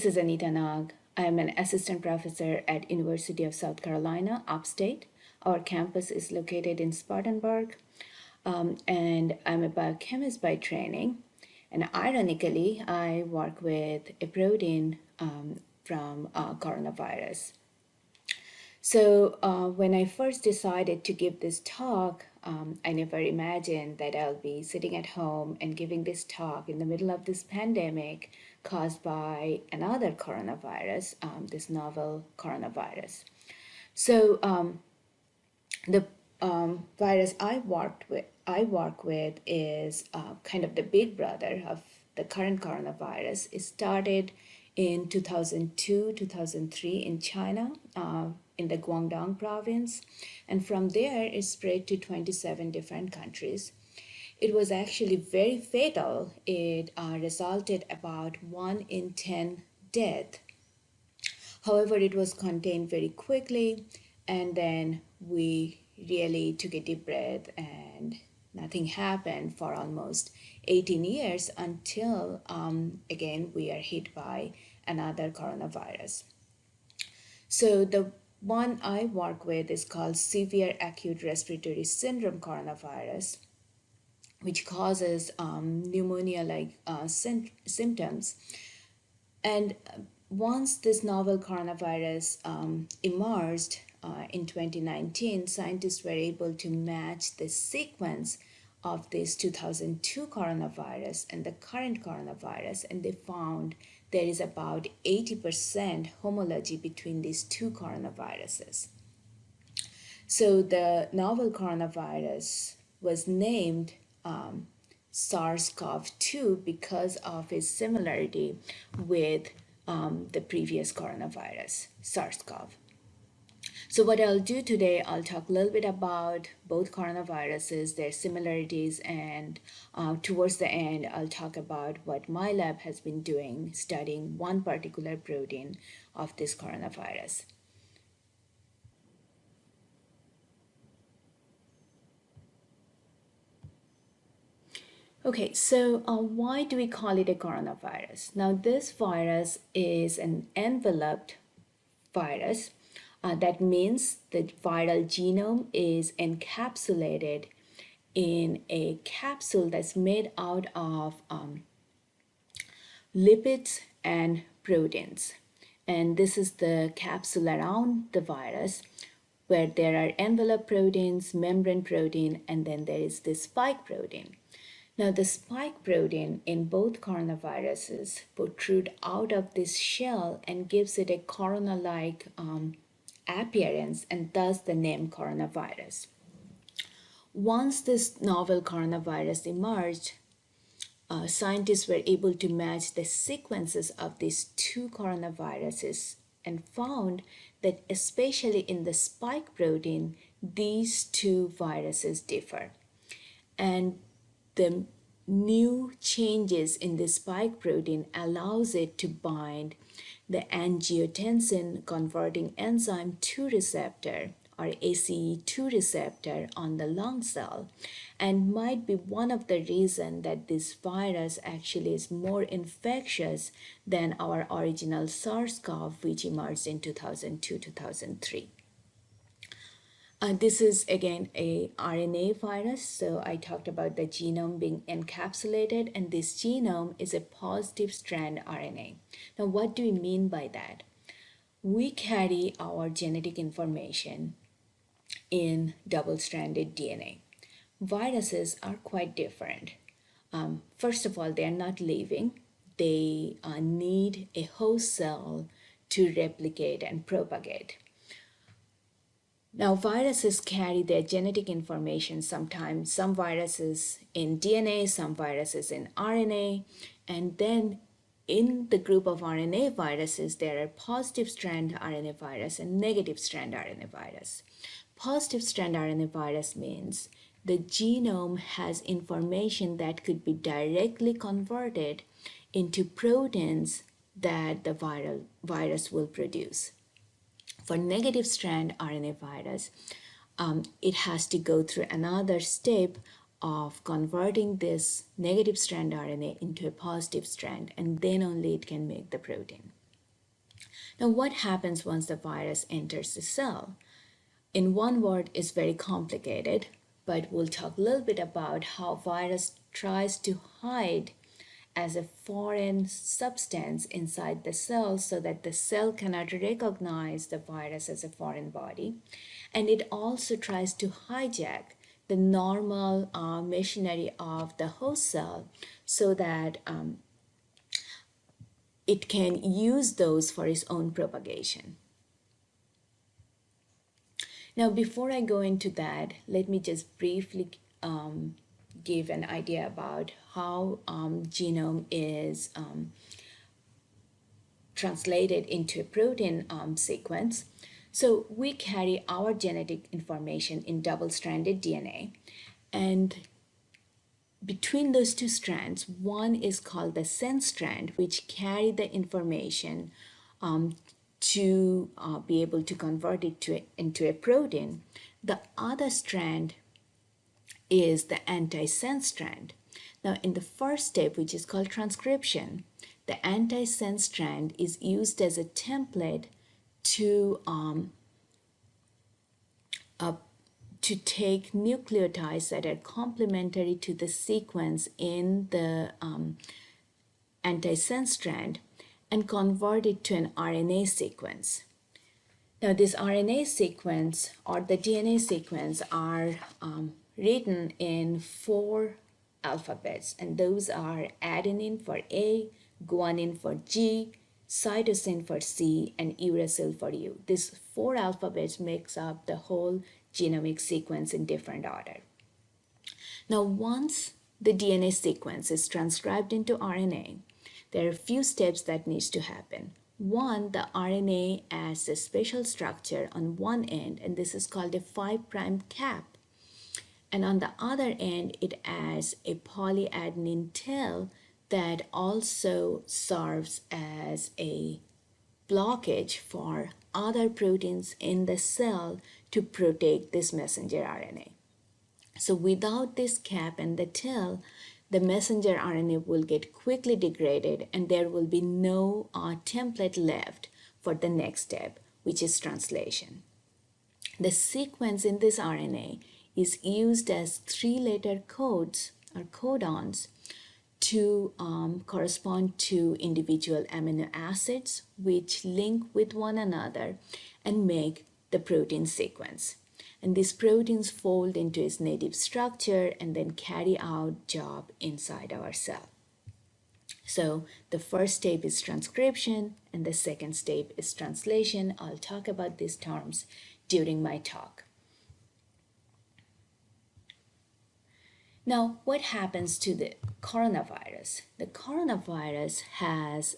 is Anita Nag. I am an assistant professor at University of South Carolina, Upstate. Our campus is located in Spartanburg, and I'm a biochemist by training. And ironically, I work with a protein from coronavirus. So when I first decided to give this talk, I never imagined that I'll be sitting at home and giving this talk in the middle of this pandemic caused by another coronavirus, this novel coronavirus. So the virus I work with is kind of the big brother of the current coronavirus. It started in 2002, 2003 in China, in the Guangdong province, and from there it spread to 27 different countries. It was actually very fatal. It resulted about 1 in 10 death. However, it was contained very quickly, and then we really took a deep breath and nothing happened for almost 18 years until, again, we are hit by another coronavirus. So the one I work with is called severe acute respiratory syndrome coronavirus, which causes pneumonia-like symptoms. And once this novel coronavirus emerged in 2019, scientists were able to match the sequence of this 2002 coronavirus and the current coronavirus, and they found there is about 80% homology between these two coronaviruses. So the novel coronavirus was named SARS-CoV-2 because of its similarity with the previous coronavirus, SARS-CoV. So what I'll do today, I'll talk a little bit about both coronaviruses, their similarities, and towards the end, I'll talk about what my lab has been doing, studying one particular protein of this coronavirus. Okay, so why do we call it a coronavirus? Now, this virus is an enveloped virus. That means the viral genome is encapsulated in a capsule that's made out of lipids and proteins. And this is the capsule around the virus, where there are envelope proteins, membrane protein, and then there is the spike protein. Now, the spike protein in both coronaviruses protrude out of this shell and gives it a corona-like appearance, and thus the name coronavirus. Once this novel coronavirus emerged, scientists were able to match the sequences of these two coronaviruses and found that especially in the spike protein, these two viruses differ. And the new changes in the spike protein allows it to bind the angiotensin converting enzyme 2 receptor, or ACE2 receptor, on the lung cell, and might be one of the reasons that this virus actually is more infectious than our original SARS-CoV, which emerged in 2002-2003. This is again a RNA virus, so I talked about the genome being encapsulated, and this genome is a positive strand RNA. Now, what do we mean by that? We carry our genetic information in double-stranded DNA. Viruses are quite different. First of all, they are not living. They need a host cell to replicate and propagate. Now, viruses carry their genetic information sometimes, some viruses in DNA, some viruses in RNA, and then in the group of RNA viruses, there are positive strand RNA virus and negative strand RNA virus. Positive strand RNA virus means the genome has information that could be directly converted into proteins that the virus will produce. For negative strand RNA virus, it has to go through another step of converting this negative strand RNA into a positive strand, and then only it can make the protein. Now, what happens once the virus enters the cell? In one word, is very complicated, but we'll talk a little bit about how virus tries to hide as a foreign substance inside the cell so that the cell cannot recognize the virus as a foreign body. And it also tries to hijack the normal machinery of the host cell so that it can use those for its own propagation. Now, before I go into that, let me just briefly give an idea about how genome is translated into a protein sequence. So we carry our genetic information in double-stranded DNA, and between those two strands, one is called the sense strand, which carry the information to be able to convert it into a protein. The other strand is the antisense strand. Now, in the first step, which is called transcription, the antisense strand is used as a template to take nucleotides that are complementary to the sequence in the antisense strand and convert it to an RNA sequence. Now, this RNA sequence or the DNA sequence are written in 4 alphabets, and those are adenine for A, guanine for G, cytosine for C, and uracil for U. These 4 alphabets makes up the whole genomic sequence in different order. Now, once the DNA sequence is transcribed into RNA, there are a few steps that needs to happen. One, the RNA adds a special structure on one end, and this is called a 5' cap. And on the other end, it adds a polyadenine tail that also serves as a blockage for other proteins in the cell to protect this messenger RNA. So without this cap and the tail, the messenger RNA will get quickly degraded and there will be no template left for the next step, which is translation. The sequence in this RNA is used as 3-letter codes or codons to correspond to individual amino acids which link with one another and make the protein sequence. And these proteins fold into its native structure and then carry out job inside our cell. So the first step is transcription and the second step is translation. I'll talk about these terms during my talk. Now, what happens to the coronavirus? The coronavirus has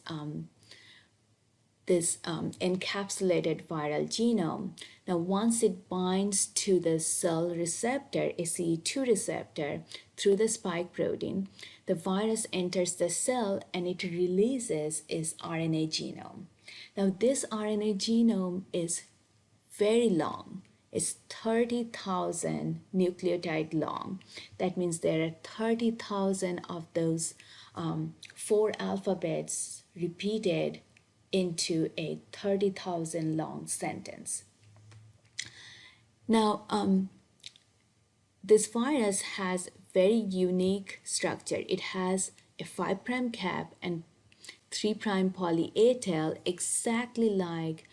this encapsulated viral genome. Now, once it binds to the cell receptor, ACE2 receptor, through the spike protein, the virus enters the cell and it releases its RNA genome. Now, this RNA genome is very long. It's 30,000 nucleotide long. That means there are 30,000 of those 4 alphabets repeated into a 30,000 long sentence. Now, this virus has very unique structure. It has a 5' cap and 3' poly A tail, exactly like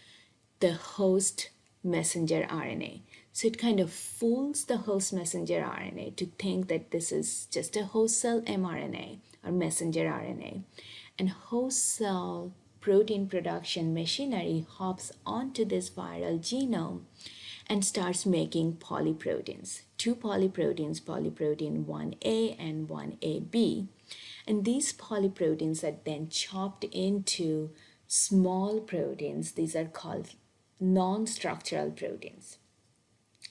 the host messenger RNA. So it kind of fools the host messenger RNA to think that this is just a host cell mRNA or messenger RNA. And host cell protein production machinery hops onto this viral genome and starts making polyproteins. 2 polyproteins, polyprotein 1A and 1AB. And these polyproteins are then chopped into small proteins. These are called non-structural proteins.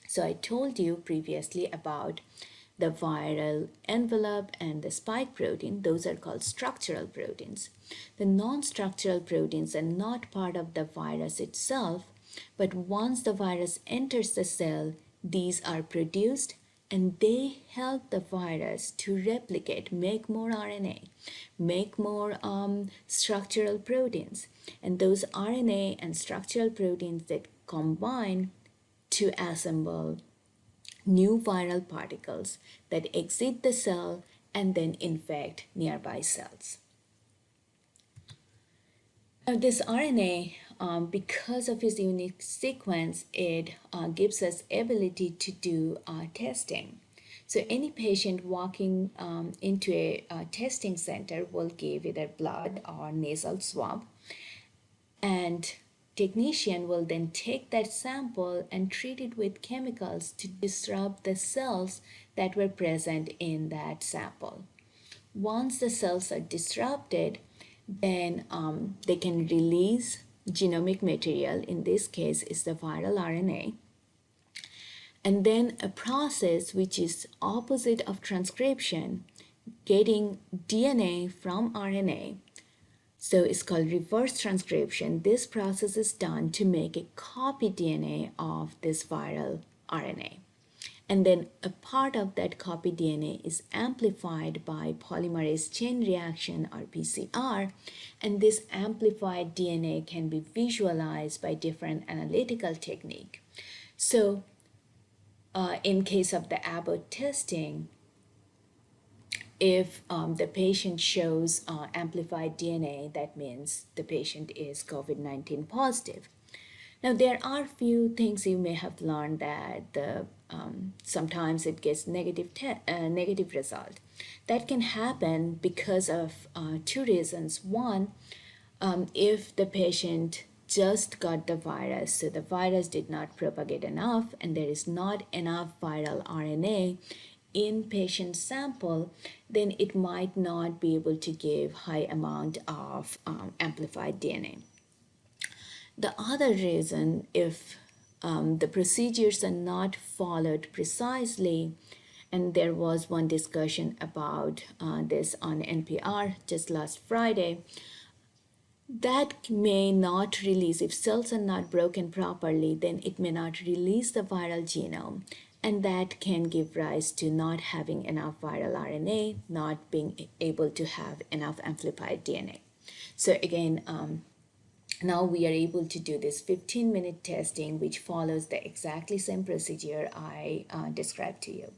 So I told you previously about the viral envelope and the spike protein. Those are called structural proteins. The non-structural proteins are not part of the virus itself, but once the virus enters the cell, these are produced and they help the virus to replicate, make more RNA, make more structural proteins. And those RNA and structural proteins that combine to assemble new viral particles that exit the cell and then infect nearby cells. Now, this RNA, because of its unique sequence, it gives us ability to do testing. So any patient walking into a testing center will give either blood or nasal swab, and technician will then take that sample and treat it with chemicals to disrupt the cells that were present in that sample. Once the cells are disrupted, then they can release genomic material. In this case, is the viral RNA. And then a process which is opposite of transcription, getting DNA from RNA. So it's called reverse transcription. This process is done to make a copy DNA of this viral RNA. And then a part of that copy DNA is amplified by polymerase chain reaction, or PCR, and this amplified DNA can be visualized by different analytical technique. So in case of the Abbott testing, if the patient shows amplified DNA, that means the patient is COVID-19 positive. Now, there are few things you may have learned that sometimes it gets negative result. That can happen because of two reasons. One, if the patient just got the virus, so the virus did not propagate enough and there is not enough viral RNA in patient sample, then it might not be able to give high amount of amplified DNA. The other reason, if the procedures are not followed precisely, and there was one discussion about this on NPR just last Friday, that may not release, if cells are not broken properly, then it may not release the viral genome, and that can give rise to not having enough viral RNA, not being able to have enough amplified DNA. So again, now we are able to do this 15-minute testing, which follows the exactly same procedure I described to you.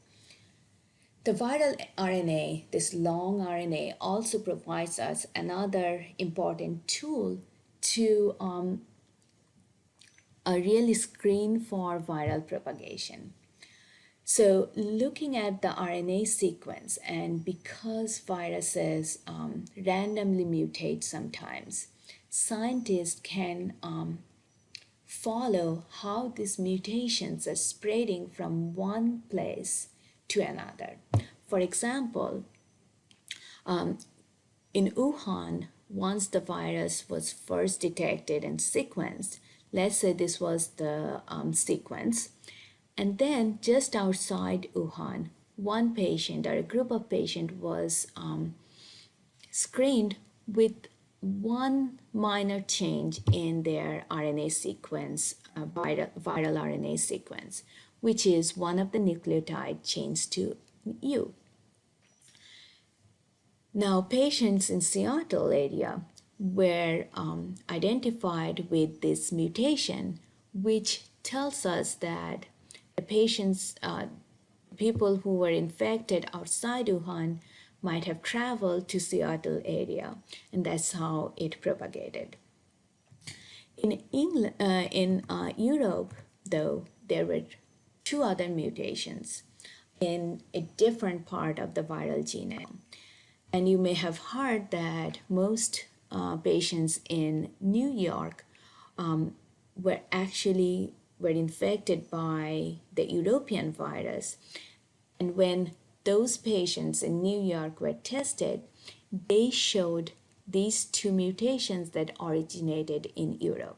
The viral RNA, this long RNA, also provides us another important tool to really screen for viral propagation. So looking at the RNA sequence, and because viruses randomly mutate sometimes, scientists can follow how these mutations are spreading from one place to another. For example, in Wuhan, once the virus was first detected and sequenced, let's say this was the sequence, and then just outside Wuhan, one patient or a group of patients was screened with one minor change in their RNA sequence, viral RNA sequence, which is one of the nucleotide changed to U. Now, patients in Seattle area were identified with this mutation, which tells us that the patients, people who were infected outside Wuhan might have traveled to Seattle area, and that's how it propagated. In England, in Europe, though, there were two other mutations in a different part of the viral genome. And you may have heard that most patients in New York were infected by the European virus. And when those patients in New York were tested, they showed these two mutations that originated in Europe.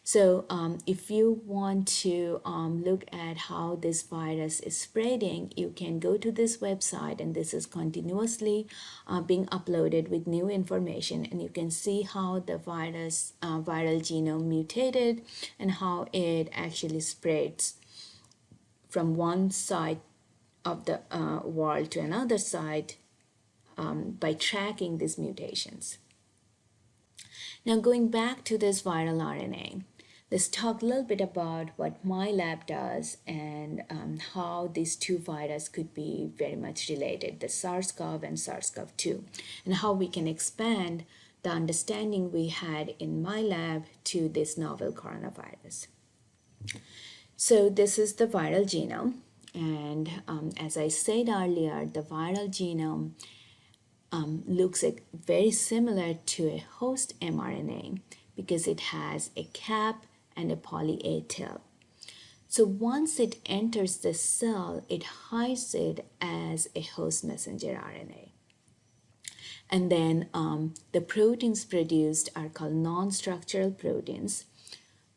So if you want to look at how this virus is spreading, you can go to this website, and this is continuously being uploaded with new information, and you can see how the virus viral genome mutated and how it actually spreads from one site of the world to another site by tracking these mutations. Now going back to this viral RNA, let's talk a little bit about what my lab does and how these two viruses could be very much related, the SARS-CoV and SARS-CoV-2, and how we can expand the understanding we had in my lab to this novel coronavirus. So this is the viral genome, and as I said earlier, the viral genome looks very similar to a host mRNA because it has a cap and a poly A tail. So once it enters the cell, it hides it as a host messenger RNA. And then the proteins produced are called non-structural proteins.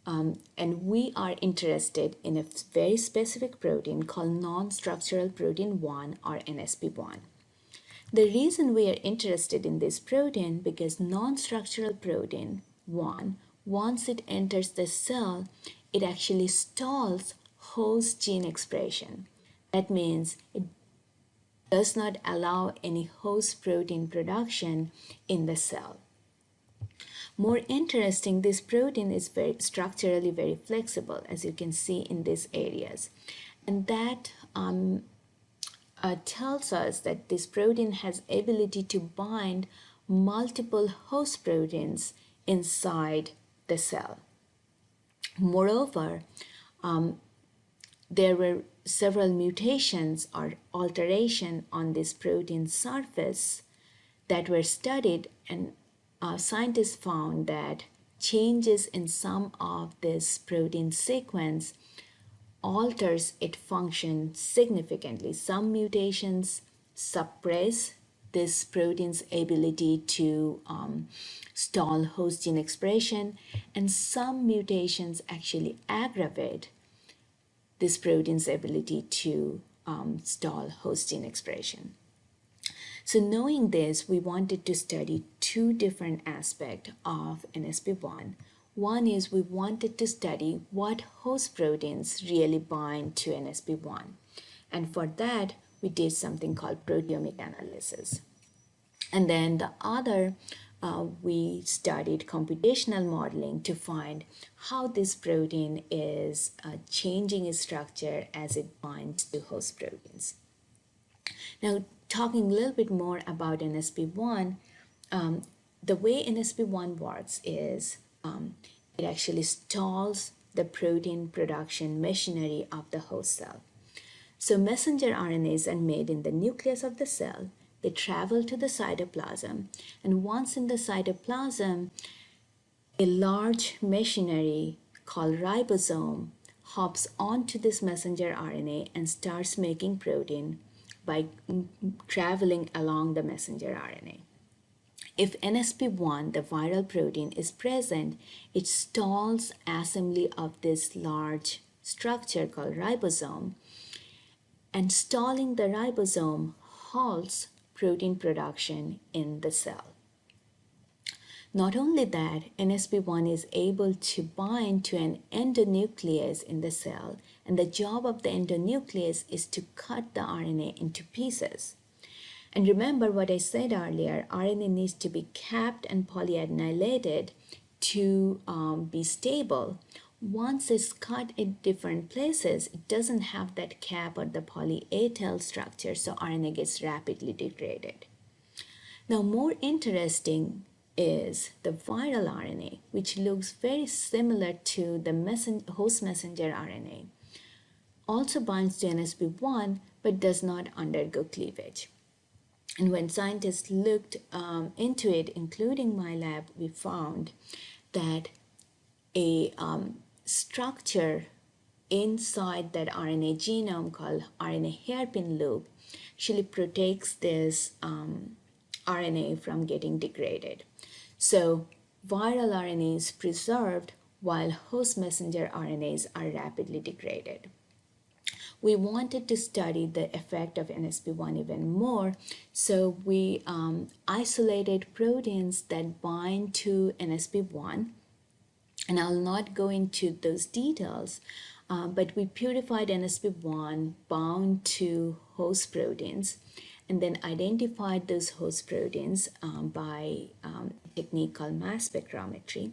And we are interested in a very specific protein called non-structural protein 1 or NSP1. The reason we are interested in this protein because non-structural protein 1, once it enters the cell, it actually stalls host gene expression. That means it does not allow any host protein production in the cell. More interesting, this protein is structurally very flexible, as you can see in these areas. And that tells us that this protein has ability to bind multiple host proteins inside the cell. Moreover, there were several mutations or alteration on this protein surface that were studied, and scientists found that changes in some of this protein sequence alters its function significantly. Some mutations suppress this protein's ability to stall host gene expression, and some mutations actually aggravate this protein's ability to stall host gene expression. So knowing this, we wanted to study two different aspects of NSP1. One is we wanted to study what host proteins really bind to NSP1. And for that, we did something called proteomic analysis. And then the other, we studied computational modeling to find how this protein is changing its structure as it binds to host proteins. Now, talking a little bit more about NSP1, the way NSP1 works is it actually stalls the protein production machinery of the host cell. So messenger RNAs are made in the nucleus of the cell. They travel to the cytoplasm, and once in the cytoplasm, a large machinery called ribosome hops onto this messenger RNA and starts making protein by traveling along the messenger RNA. If NSP1, the viral protein, is present, it stalls assembly of this large structure called ribosome, and stalling the ribosome halts protein production in the cell. Not only that, NSP1 is able to bind to an endonuclease in the cell, and the job of the endonuclease is to cut the RNA into pieces. And remember what I said earlier, RNA needs to be capped and polyadenylated to be stable. Once it's cut in different places, it doesn't have that cap or the poly A tail structure, so RNA gets rapidly degraded. Now, more interesting is the viral RNA, which looks very similar to the host messenger RNA. Also binds to NSP1, but does not undergo cleavage. And when scientists looked into it, including my lab, we found that a structure inside that RNA genome called RNA hairpin loop actually protects this RNA from getting degraded. So viral RNA is preserved while host messenger RNAs are rapidly degraded. We wanted to study the effect of NSP1 even more, so we isolated proteins that bind to NSP1, and I'll not go into those details, but we purified NSP1 bound to host proteins and then identified those host proteins by a technique called mass spectrometry.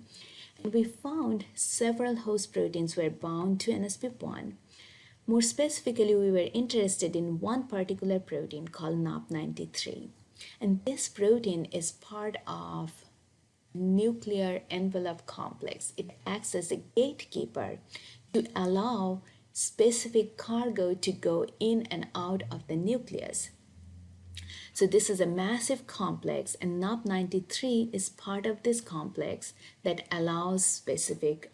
And we found several host proteins were bound to NSP1. More specifically, we were interested in one particular protein called NOP93. And this protein is part of nuclear envelope complex. It acts as a gatekeeper to allow specific cargo to go in and out of the nucleus. So this is a massive complex, and NOP93 is part of this complex that allows specific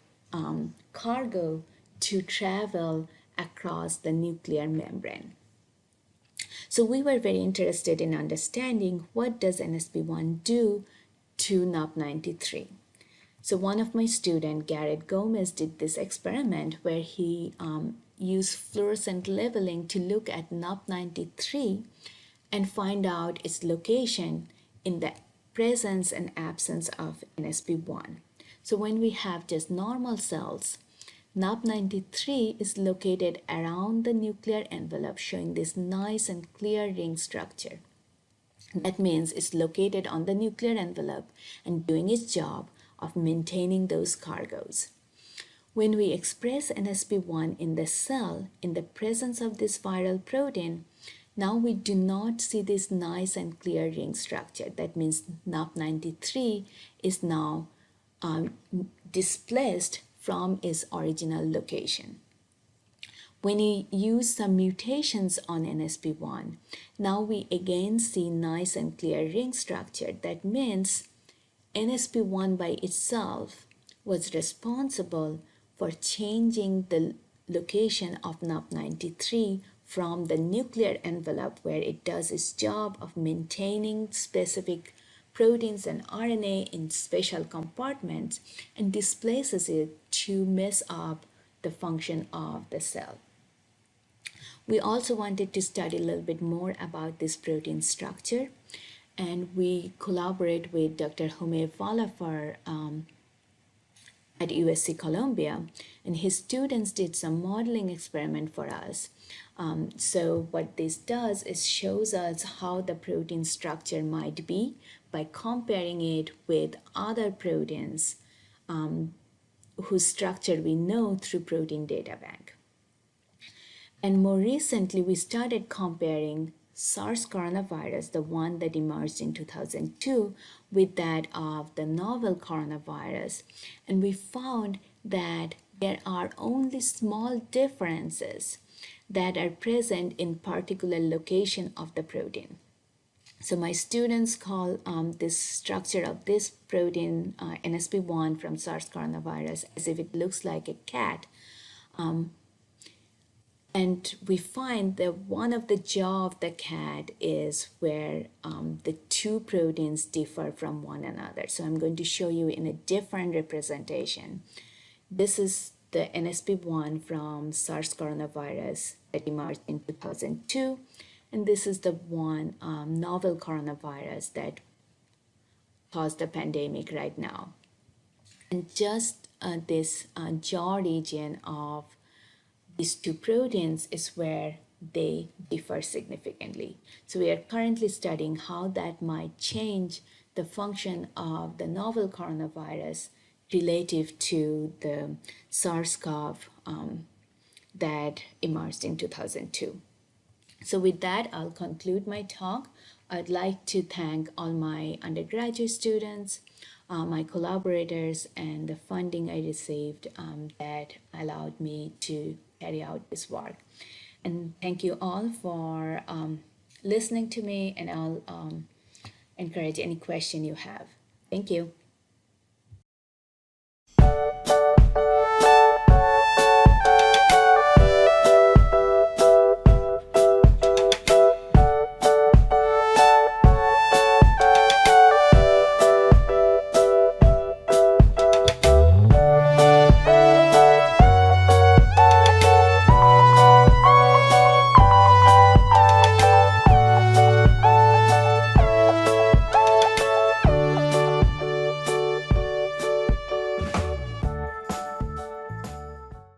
cargo to travel across the nuclear membrane. So we were very interested in understanding what does NSP1 do to NOP93. So one of my students, Garrett Gomez, did this experiment where he used fluorescent leveling to look at NOP93 and find out its location in the presence and absence of NSP1. So when we have just normal cells, NOP93 is located around the nuclear envelope, showing this nice and clear ring structure. That means it's located on the nuclear envelope and doing its job of maintaining those cargoes. When we express NSP1 in the cell in the presence of this viral protein, now we do not see this nice and clear ring structure. That means NOP93 is now displaced from its original location. When you use some mutations on NSP1, now we again see nice and clear ring structure. That means NSP1 by itself was responsible for changing the location of NOP93 from the nuclear envelope, where it does its job of maintaining specific proteins and RNA in special compartments, and displaces it to mess up the function of the cell. We also wanted to study a little bit more about this protein structure, and we collaborate with Dr. Humayr Falafar at USC Columbia, and his students did some modeling experiment for us. So what this does is shows us how the protein structure might be by comparing it with other proteins whose structure we know through protein data bank. And more recently, we started comparing SARS coronavirus, the one that emerged in 2002, with that of the novel coronavirus. And we found that there are only small differences that are present in particular location of the protein. So my students call this structure of this protein, NSP1 from SARS coronavirus, as if it looks like a cat. And we find that one of the jaw of the cat is where the two proteins differ from one another. So I'm going to show you in a different representation. This is the NSP1 from SARS coronavirus that emerged in 2002. And this is the one novel coronavirus that caused the pandemic right now. And just this jaw region of these two proteins is where they differ significantly. So we are currently studying how that might change the function of the novel coronavirus relative to the SARS-CoV that emerged in 2002. So with that, I'll conclude my talk. I'd like to thank all my undergraduate students, my collaborators, and the funding I received that allowed me to carry out this work. And thank you all for listening to me, and I'll encourage any question you have. Thank you.